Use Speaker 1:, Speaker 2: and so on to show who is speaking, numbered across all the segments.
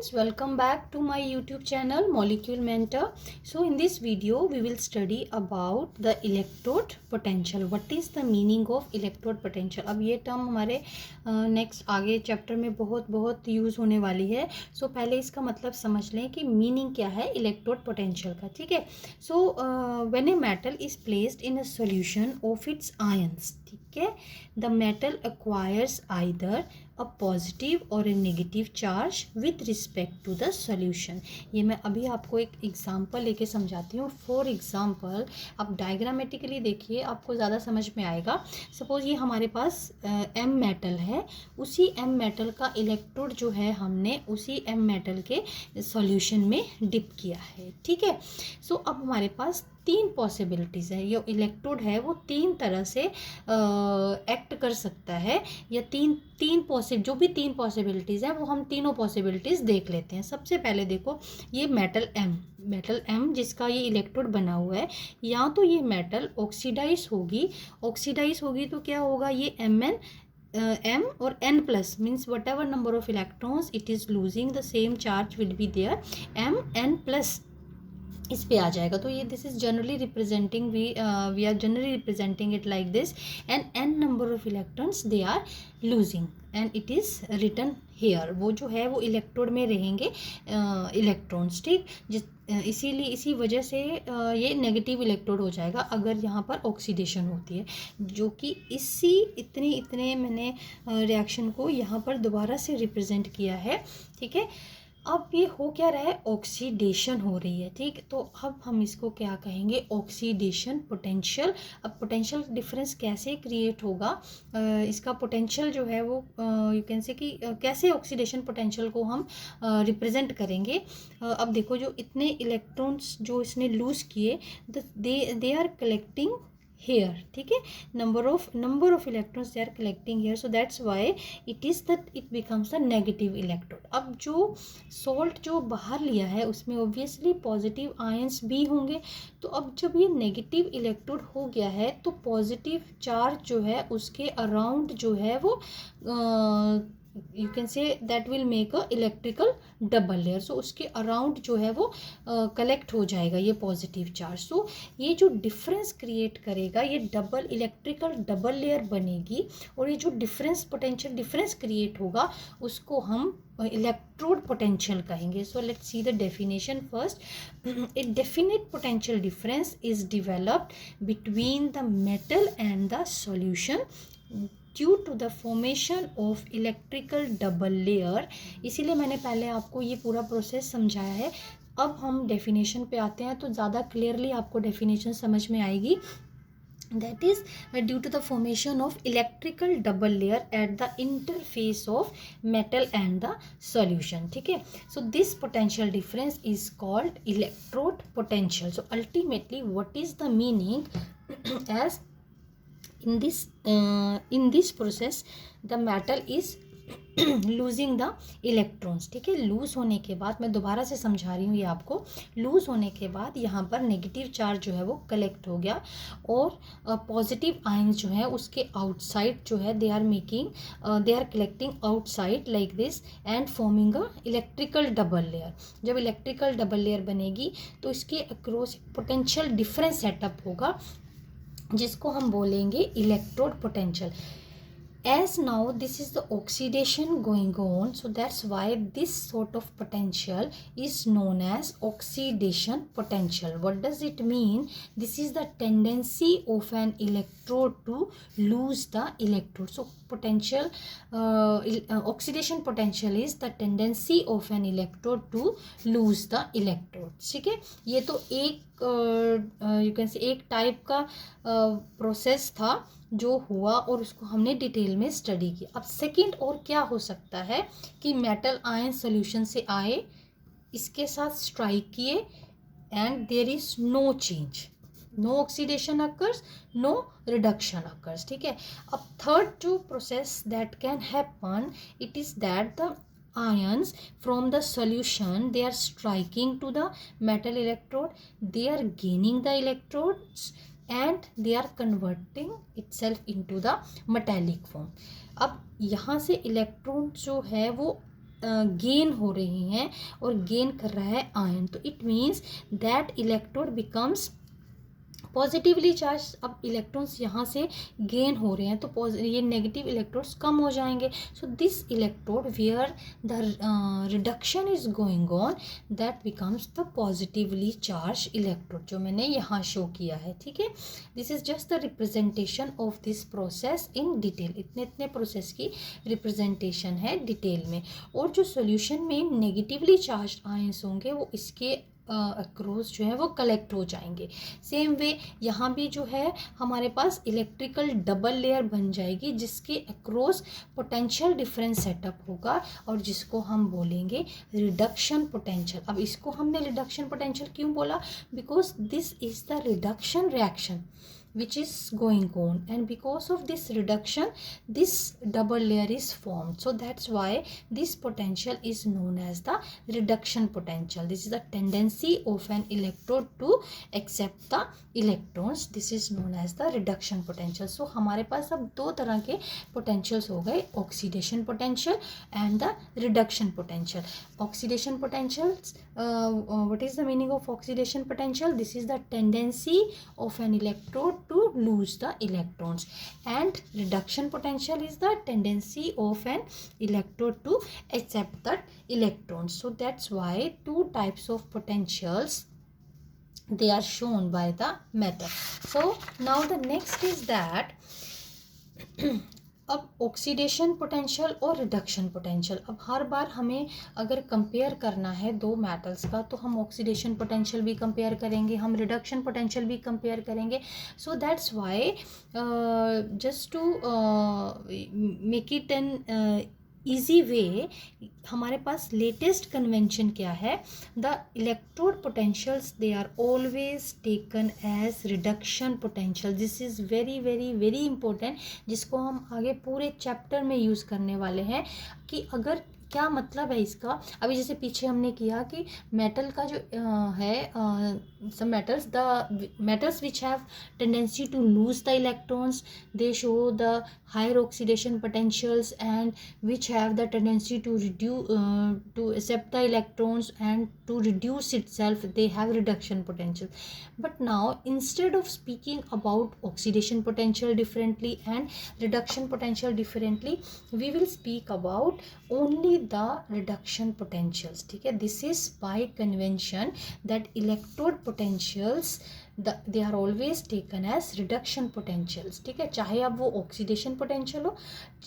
Speaker 1: friends, welcome back to my YouTube channel Molecule Mentor. So in this video we will study about the electrode potential. What is the meaning of electrode potential? अब ये term हमारे next आगे chapter में बहुत use होने वाली है. सो पहले इसका मतलब समझ लें कि मीनिंग क्या है इलेक्ट्रोड पोटेंशियल का. ठीक है. So when a metal is placed in a solution of its ions, ठीक है, the metal acquires either a positive or a negative charge with respect to the solution. ये मैं अभी आपको एक एग्जांपल लेके समझाती हूँ. फॉर एग्जांपल आप डायग्रामेटिकली देखिए, आपको ज़्यादा समझ में आएगा. सपोज ये हमारे पास एम मेटल है. उसी एम मेटल का इलेक्ट्रोड जो है हमने उसी एम मेटल के सॉल्यूशन में डिप किया है. ठीक है. सो अब हमारे पास तीन पॉसिबिलिटीज़ है. ये इलेक्ट्रोड है वो तीन तरह से एक्ट कर सकता है, या तीन जो भी तीन पॉसिबिलिटीज़ है वो हम तीनों पॉसिबिलिटीज़ देख लेते हैं. सबसे पहले देखो, ये मेटल एम जिसका ये इलेक्ट्रोड बना हुआ है, या तो ये मेटल ऑक्सीडाइज होगी तो क्या होगा, ये एम और N plus means whatever number of electrons it is losing the same charge will be there, M N plus इस पे आ जाएगा. तो ये this is generally representing we are generally representing it like this, and N number of electrons they are losing and it is written here. वो जो है वो इलेक्ट्रोड में रहेंगे इलेक्ट्रॉन्स. ठीक. इसीलिए इसी वजह से ये नेगेटिव इलेक्ट्रोड हो जाएगा अगर यहाँ पर ऑक्सीडेशन होती है, जो कि इतने मैंने रिएक्शन को यहाँ पर दोबारा से रिप्रेजेंट किया है. ठीक है. अब ये हो क्या रहा है, ऑक्सीडेशन हो रही है. ठीक. तो अब हम इसको क्या कहेंगे, ऑक्सीडेशन पोटेंशियल. अब पोटेंशियल डिफरेंस कैसे क्रिएट होगा, इसका पोटेंशियल जो है वो यू कैन से कि कैसे ऑक्सीडेशन पोटेंशियल को हम रिप्रेजेंट करेंगे. अब देखो, जो इतने इलेक्ट्रॉन्स जो इसने लूज किए, दे आर कलेक्टिंग here. ठीक है. number of electrons they are collecting here, so that's why it becomes a negative electrode. अब जो सॉल्ट जो बाहर लिया है उसमें ऑब्वियसली पॉजिटिव आयंस भी होंगे. तो अब जब ये नेगेटिव इलेक्ट्रोड हो गया है तो पॉजिटिव चार्ज जो है उसके अराउंड जो है वो you can say that will make a electrical double layer. So उसके अराउंड जो है वो कलेक्ट हो जाएगा ये पॉजिटिव चार्ज. सो ये जो डिफरेंस क्रिएट करेगा, ये इलेक्ट्रिकल डबल लेयर बनेगी, और ये जो पोटेंशियल डिफरेंस क्रिएट होगा उसको हम इलेक्ट्रोड पोटेंशियल कहेंगे. So let's see the definition first. A definite potential difference is developed between the metal and the solution due to the formation of electrical double layer. इसीलिए मैंने पहले आपको ये पूरा प्रोसेस समझाया है. अब हम डेफिनेशन पे आते हैं तो ज़्यादा क्लियरली आपको डेफिनेशन समझ में आएगी. That is due to the formation of electrical double layer at the interface of metal and the solution. ठीक है. So this potential difference is called electrode potential. So ultimately what is the meaning as in this process the metal is losing the electrons. ठीक है. Loose होने के बाद, मैं दोबारा से समझा रही हूँ ये आपको, लूज होने के बाद यहाँ पर नेगेटिव चार्ज जो है वो कलेक्ट हो गया, और पॉजिटिव आयंस जो है उसके आउटसाइड जो है they are collecting outside like this and forming a electrical double layer. जब इलेक्ट्रिकल डबल लेयर बनेगी तो इसके अक्रॉस पोटेंशियल डिफरेंस सेटअप होगा जिसको हम बोलेंगे electrode potential. As now this is the oxidation going on, so that's why this sort of potential is known as oxidation potential. What does it mean? This is the tendency of an electrode to lose the electrode. So oxidation potential is the tendency of an electrode to lose the electrode. ठीक है. ये तो एक you can से एक type का process था जो हुआ और उसको हमने डिटेल में स्टडी किया. अब सेकंड और क्या हो सकता है कि मेटल आयन सॉल्यूशन से आए, इसके साथ स्ट्राइक किए, and there is no change, no oxidation occurs, no reduction occurs. ठीक है. अब थर्ड जो process that can happen, it is that the ions from the solution they are striking to the metal electrode, they are gaining the electrodes and they are converting itself into the metallic form. अब यहाँ से electron जो है वो gain हो रही हैं और गेन कर रहा है आयन, तो it means that electrode becomes positively charge. अब इलेक्ट्रॉन्स यहाँ से गेन हो रहे हैं तो ये नेगेटिव इलेक्ट्रॉन्स कम हो जाएंगे। So this electrode where the reduction is going on that becomes the positively charge electrode, जो मैंने यहाँ शो किया है। ठीक है, this is just the representation of this process in detail. इतने प्रोसेस की रिप्रेजेंटेशन है डिटेल में। और जो सोल्यूशन में नेगेटिवली चार्ज आयंस होंगे वो इसके अक्रॉस जो है वो कलेक्ट हो जाएंगे। सेम वे यहाँ भी जो है हमारे पास इलेक्ट्रिकल डबल लेयर बन जाएगी जिसके अक्रॉस पोटेंशियल डिफरेंस सेटअप होगा और जिसको हम बोलेंगे रिडक्शन पोटेंशियल। अब इसको हमने रिडक्शन पोटेंशियल क्यों बोला? Because this is the reduction reaction which is going on, and because of this reduction this double layer is formed. So that's why this potential is known as the reduction potential. This is the tendency of an electrode to accept the electrons. This is known as the reduction potential. So हमारे पास अब दो तरह के potentials हो गए, oxidation potential and the reduction potential. Oxidation potentials, what is the meaning of oxidation potential? This is the tendency of an electrode to lose the electrons, and reduction potential is the tendency of an electrode to accept the electrons. So that's why two types of potentials they are shown by the method. So now the next is that अब oxidation potential और reduction potential. अब हर बार हमें अगर compare करना है दो metals का तो हम ऑक्सीडेशन पोटेंशियल भी कंपेयर करेंगे, हम रिडक्शन पोटेंशियल भी कंपेयर करेंगे। So that's why just to make it an easy way, हमारे पास लेटेस्ट कन्वेंशन क्या है? The electrode potentials they are always taken as reduction potential. This is very very very important, जिसको हम आगे पूरे चैप्टर में यूज़ करने वाले हैं कि अगर क्या मतलब है इसका। अभी जैसे पीछे हमने किया कि मेटल का जो है some metals which have tendency to lose the electrons, they show the higher oxidation potentials, and which have the tendency to reduce to accept the electrons and to reduce itself, they have reduction potential. But now instead of speaking about oxidation potential differently and reduction potential differently, we will speak about only the reduction potentials. ठीक है, this is by convention that electrode potentials they are always taken as reduction potentials. ठीक है, चाहे अब वो oxidation potential हो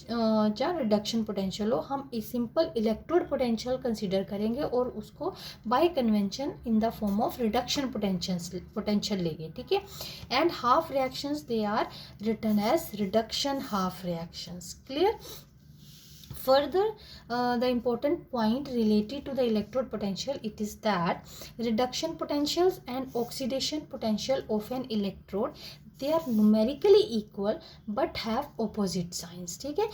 Speaker 1: चाहे reduction potential हो, हम एक सिंपल इलेक्ट्रोड पोटेंशियल कंसीडर करेंगे और उसको by convention in the form of reduction potential लेंगे। ठीक है, and half reactions they are written as reduction half reactions. Clear? Further, the important point related to the electrode potential, it is that reduction potentials and oxidation potential of an electrode, they are numerically equal but have opposite signs. ठीक है,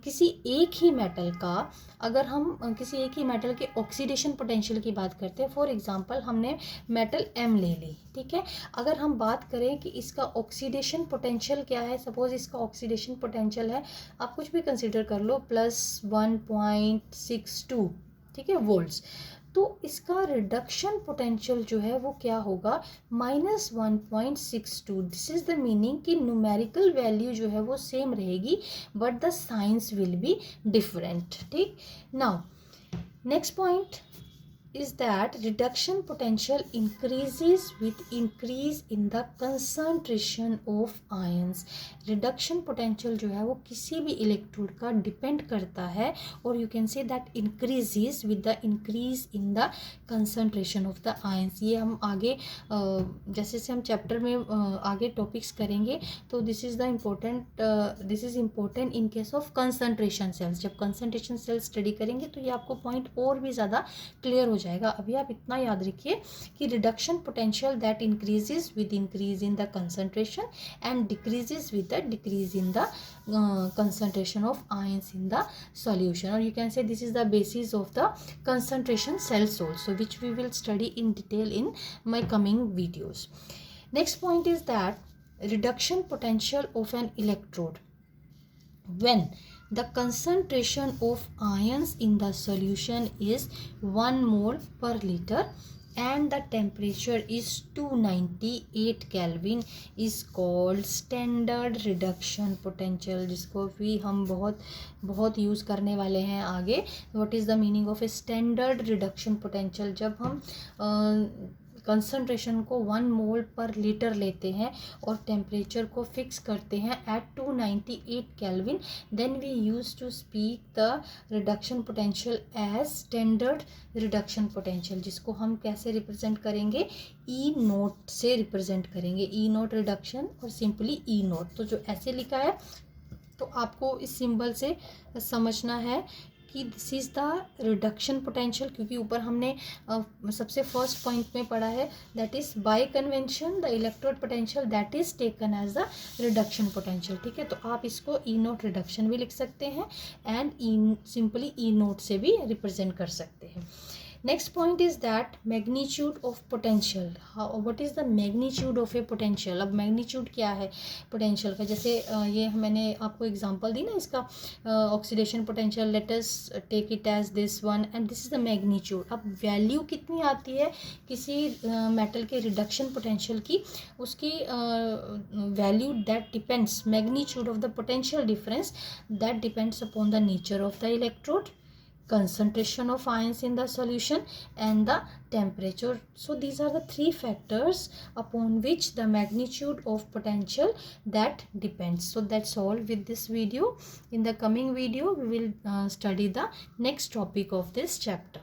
Speaker 1: किसी एक ही metal का, अगर हम किसी एक ही metal के ऑक्सीडेशन पोटेंशियल की बात करते हैं, फॉर एग्जांपल हमने मेटल एम ले ली। ठीक है, अगर हम बात करें कि इसका ऑक्सीडेशन पोटेंशियल क्या है, सपोज इसका ऑक्सीडेशन पोटेंशियल है, आप कुछ भी कंसिडर कर लो, +1.62, ठीक है, वोल्ट्स, तो इसका रिडक्शन पोटेंशियल जो है वो क्या होगा? -1.62। दिस इज द मीनिंग कि न्यूमेरिकल वैल्यू जो है वो सेम रहेगी but the science will be different. ठीक, now next point is that reduction potential increases with increase in the concentration of ions. reduction potential जो है वो किसी भी इलेक्ट्रोड का डिपेंड करता है और you can say that increases with the increase in the concentration of the ions. ये हम आगे जैसे से हम चैप्टर में आगे टॉपिक्स करेंगे तो this is important in case of concentration cells. जब concentration cells स्टडी करेंगे तो ये आपको पॉइंट और भी ज़्यादा क्लियर हो जाएगा। अभी आप इतना याद रखिए कि reduction potential that increases with increase in the concentration and decreases with the decrease in the concentration of ions in the solution, और you can say this is the basis of the concentration cells also which we will study in detail in my coming videos. Next point is that reduction potential of an electrode when The concentration of ions in the solution is 1 mole per liter and the temperature is 298 Kelvin is called standard reduction potential, जिसको भी हम बहुत use करने वाले हैं आगे. What is the meaning of a standard reduction potential? जब हम कंसनट्रेशन को 1 मोल पर लीटर लेते हैं और टेम्परेचर को फिक्स करते हैं at 298 kelvin, then we use to speak the reduction potential as standard reduction potential, जिसको हम कैसे रिप्रेजेंट करेंगे, ई नोट से रिप्रेजेंट करेंगे. ई नोट रिडक्शन और सिंपली ई नोट. तो जो ऐसे लिखा है तो आपको इस सिंबल से समझना है कि this is the reduction potential, क्योंकि ऊपर हमने सबसे फर्स्ट पॉइंट में पढ़ा है that is by convention the electrode potential that is taken as the reduction potential. ठीक है, तो आप इसको ई नोट रिडक्शन भी लिख सकते हैं एंड सिंपली ई नोट से भी रिप्रेजेंट कर सकते हैं. Next point is that magnitude of potential. What is the magnitude of a potential? अब magnitude क्या है potential का? जैसे ये मैंने आपको example दी ना इसका oxidation potential. Let us take it as this one and this is the magnitude. अब value कितनी आती है किसी metal के reduction potential की, उसकी value that depends, magnitude of the potential difference that depends upon the nature of the electrode, concentration of ions in the solution and the temperature. So these are the three factors upon which the magnitude of potential that depends. So that's all with this video. In the coming video we will study the next topic of this chapter.